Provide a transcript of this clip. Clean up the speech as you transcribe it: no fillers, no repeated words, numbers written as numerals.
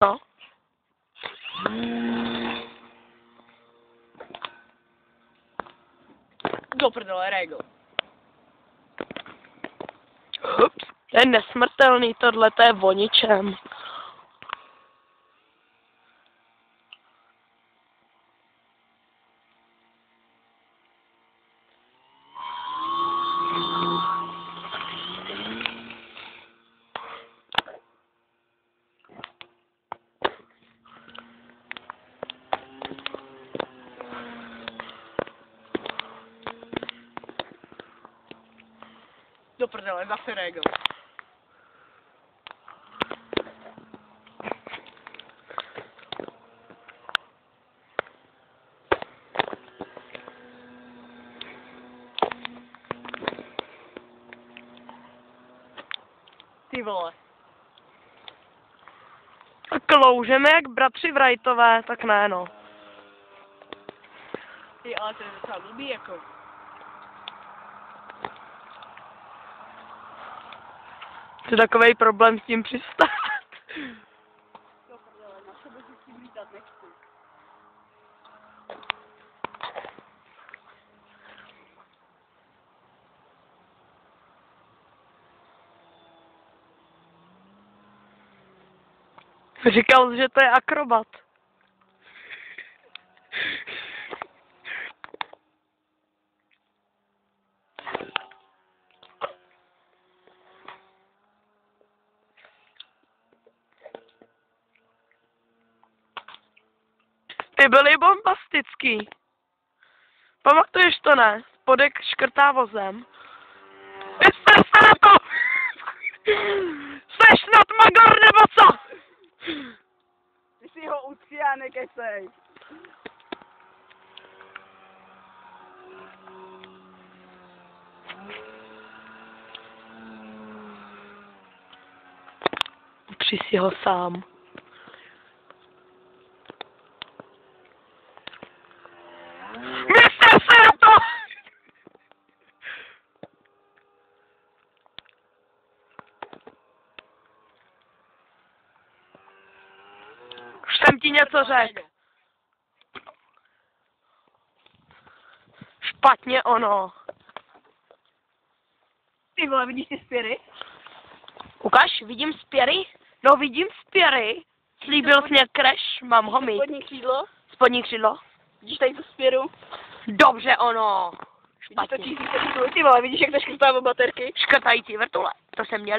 No. Do prdele, Rego. Ups. To je nesmrtelný, tohle to je o ničem. Do prdele, zase Rego. Ty vole. Tak loužeme jak bratři Wrightové, tak ne no. Ty, ale to je docela blbý, jako. To je takovej problém s tím přistát. Do prdele, na sebe si s tím lítat nechci. Říkal, že to je akrobat. Ty byly bombastický. Pamatuješ to, ne? Spodek škrtá vozem. Vyster se na to! Seš snad magor nebo co? Ty si ho uctí a nekecej. Při si ho sám. Vyster se na to! Už jsem ti něco řekl. Špatně ono. Ty vole, vidíš ty spěry? Ukaž, vidím spěry? No vidím spěry. Slíbil jsi mě crash, mám ho mít. Spodní křídlo? Spodní křídlo? Vidíš tady tu spěru? Dobře ono. Vidíš to Špatně. číslo? Ty vole, vidíš jak to škrtá o baterky? Škrtající vrtule, to jsem měl.